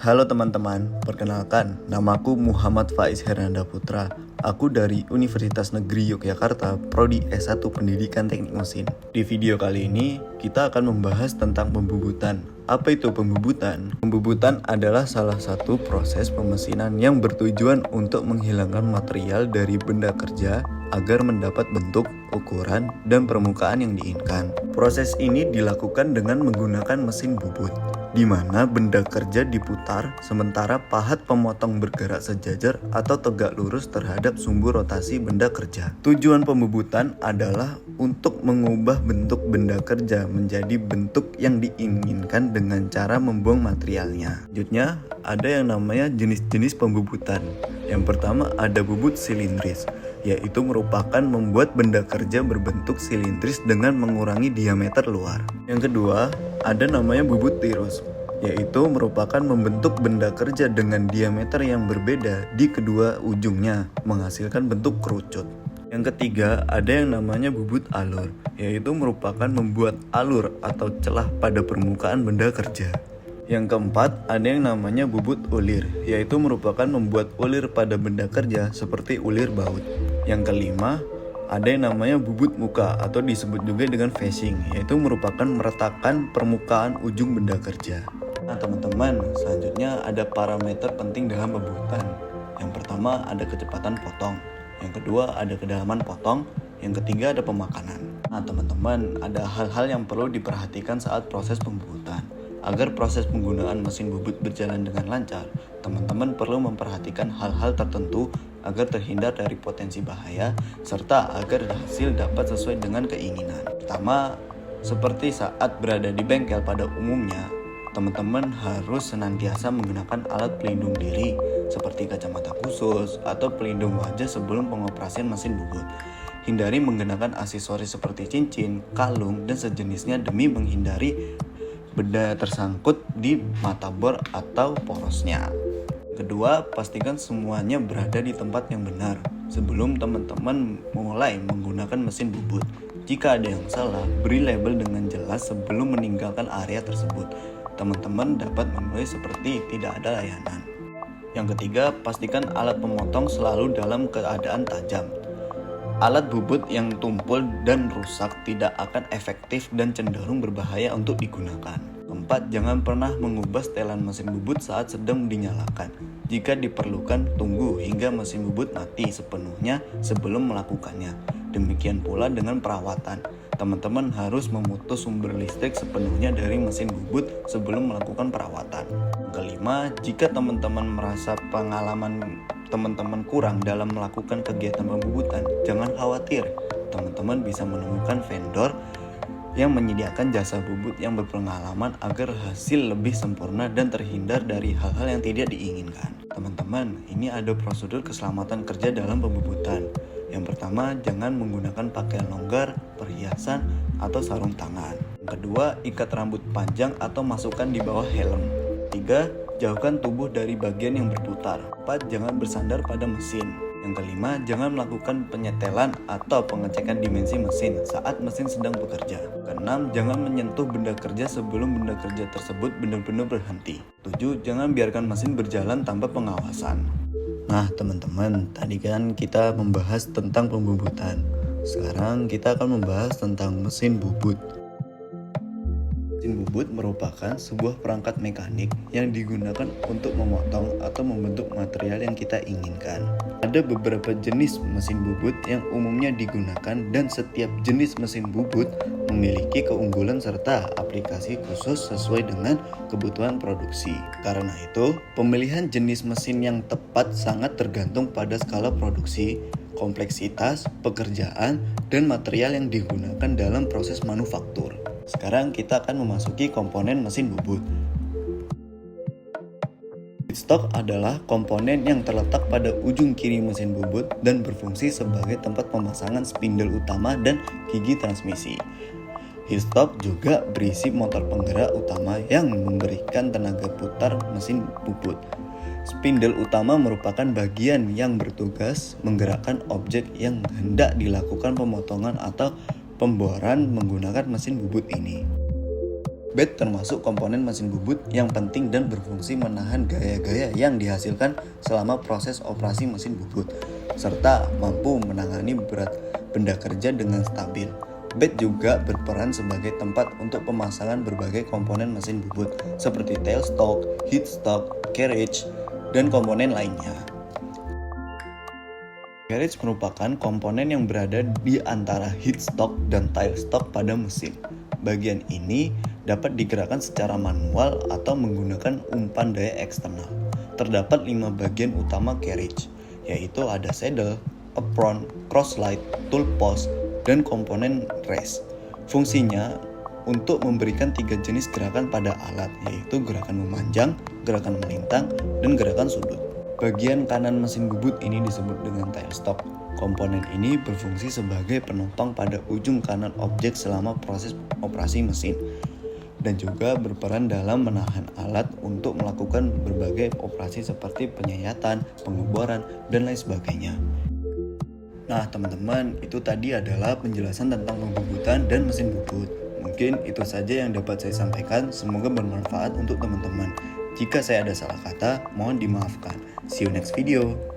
Halo teman-teman, perkenalkan, namaku Muhammad Faiz Hernanda Putra. Aku dari Universitas Negeri Yogyakarta, Prodi S1 Pendidikan Teknik Mesin. Di video kali ini, kita akan membahas tentang pembubutan. Apa itu pembubutan? Pembubutan adalah salah satu proses pemesinan yang bertujuan untuk menghilangkan material dari benda kerja agar mendapat bentuk, ukuran, dan permukaan yang diinginkan. Proses ini dilakukan dengan menggunakan mesin bubut, di mana benda kerja diputar sementara pahat pemotong bergerak sejajar atau tegak lurus terhadap sumbu rotasi benda kerja. Tujuan pembubutan adalah untuk mengubah bentuk benda kerja menjadi bentuk yang diinginkan dengan cara membuang materialnya. Selanjutnya, ada yang namanya jenis-jenis pembubutan. Yang pertama ada bubut silindris, yaitu merupakan membuat benda kerja berbentuk silindris dengan mengurangi diameter luar. Yang kedua, ada namanya bubut tirus, yaitu merupakan membentuk benda kerja dengan diameter yang berbeda di kedua ujungnya, menghasilkan bentuk kerucut. Yang ketiga, ada yang namanya bubut alur, yaitu merupakan membuat alur atau celah pada permukaan benda kerja. Yang keempat, ada yang namanya bubut ulir, yaitu merupakan membuat ulir pada benda kerja seperti ulir baut. Yang kelima, ada yang namanya bubut muka atau disebut juga dengan facing, yaitu merupakan meratakan permukaan ujung benda kerja. Nah teman-teman, selanjutnya ada parameter penting dalam pembubutan. Yang pertama ada kecepatan potong, yang kedua ada kedalaman potong, yang ketiga ada pemakanan. Nah teman-teman, ada hal-hal yang perlu diperhatikan saat proses pembubutan. Agar proses penggunaan mesin bubut berjalan dengan lancar, teman-teman perlu memperhatikan hal-hal tertentu agar terhindar dari potensi bahaya, serta agar hasil dapat sesuai dengan keinginan. Pertama, seperti saat berada di bengkel pada umumnya, teman-teman harus senantiasa menggunakan alat pelindung diri seperti kacamata khusus atau pelindung wajah sebelum pengoperasian mesin bubut. Hindari menggunakan aksesoris seperti cincin, kalung, dan sejenisnya demi menghindari benda tersangkut di mata bor atau porosnya. Kedua, pastikan semuanya berada di tempat yang benar sebelum teman-teman mulai menggunakan mesin bubut. Jika ada yang salah, beri label dengan jelas sebelum meninggalkan area tersebut. Teman-teman dapat menulis seperti tidak ada layanan. Yang ketiga, pastikan alat pemotong selalu dalam keadaan tajam. Alat bubut yang tumpul dan rusak tidak akan efektif dan cenderung berbahaya untuk digunakan. Keempat, jangan pernah mengubah setelan mesin bubut saat sedang dinyalakan. Jika diperlukan, tunggu hingga mesin bubut mati sepenuhnya sebelum melakukannya. Demikian pula dengan perawatan. Teman-teman harus memutus sumber listrik sepenuhnya dari mesin bubut sebelum melakukan perawatan. Kelima, jika teman-teman merasa pengalaman teman-teman kurang dalam melakukan kegiatan pembubutan, jangan khawatir. Teman-teman bisa menemukan vendor yang menyediakan jasa bubut yang berpengalaman agar hasil lebih sempurna dan terhindar dari hal-hal yang tidak diinginkan. Teman-teman, ini ada prosedur keselamatan kerja dalam pembubutan. Yang pertama, jangan menggunakan pakaian longgar, perhiasan, atau sarung tangan. Yang kedua, ikat rambut panjang atau masukkan di bawah helm. Tiga, jauhkan tubuh dari bagian yang berputar. 4. Jangan bersandar pada mesin. Yang kelima, jangan melakukan penyetelan atau pengecekan dimensi mesin saat mesin sedang bekerja. Keenam, jangan menyentuh benda kerja sebelum benda kerja tersebut benar-benar berhenti. 7. Jangan biarkan mesin berjalan tanpa pengawasan. Nah teman-teman, tadi kan kita membahas tentang pembubutan. Sekarang kita akan membahas tentang mesin bubut. Mesin bubut merupakan sebuah perangkat mekanik yang digunakan untuk memotong atau membentuk material yang kita inginkan. Ada beberapa jenis mesin bubut yang umumnya digunakan dan setiap jenis mesin bubut memiliki keunggulan serta aplikasi khusus sesuai dengan kebutuhan produksi. Karena itu, pemilihan jenis mesin yang tepat sangat tergantung pada skala produksi, kompleksitas, pekerjaan, dan material yang digunakan dalam proses manufaktur. Sekarang kita akan memasuki komponen mesin bubut. Feedstock adalah komponen yang terletak pada ujung kiri mesin bubut dan berfungsi sebagai tempat pemasangan spindle utama dan gigi transmisi. Feedstock juga berisi motor penggerak utama yang memberikan tenaga putar mesin bubut. Spindle utama merupakan bagian yang bertugas menggerakkan objek yang hendak dilakukan pemotongan atau pemboran menggunakan mesin bubut ini. Bed termasuk komponen mesin bubut yang penting dan berfungsi menahan gaya-gaya yang dihasilkan selama proses operasi mesin bubut, serta mampu menangani berat benda kerja dengan stabil. Bed juga berperan sebagai tempat untuk pemasangan berbagai komponen mesin bubut seperti tailstock, headstock, carriage, dan komponen lainnya. Carriage merupakan komponen yang berada di antara headstock dan tailstock pada mesin. Bagian ini dapat digerakkan secara manual atau menggunakan umpan daya eksternal. Terdapat 5 bagian utama carriage, yaitu ada saddle, apron, crosslight, tool post, dan komponen race. Fungsinya untuk memberikan 3 jenis gerakan pada alat, yaitu gerakan memanjang, gerakan melintang, dan gerakan sudut. Bagian kanan mesin bubut ini disebut dengan tailstock. Komponen ini berfungsi sebagai penopang pada ujung kanan objek selama proses operasi mesin, dan juga berperan dalam menahan alat untuk melakukan berbagai operasi seperti penyayatan, pengeboran, dan lain sebagainya. Nah teman-teman, itu tadi adalah penjelasan tentang pembubutan dan mesin bubut. Mungkin itu saja yang dapat saya sampaikan, semoga bermanfaat untuk teman-teman. Jika saya ada salah kata, mohon dimaafkan. See you next video.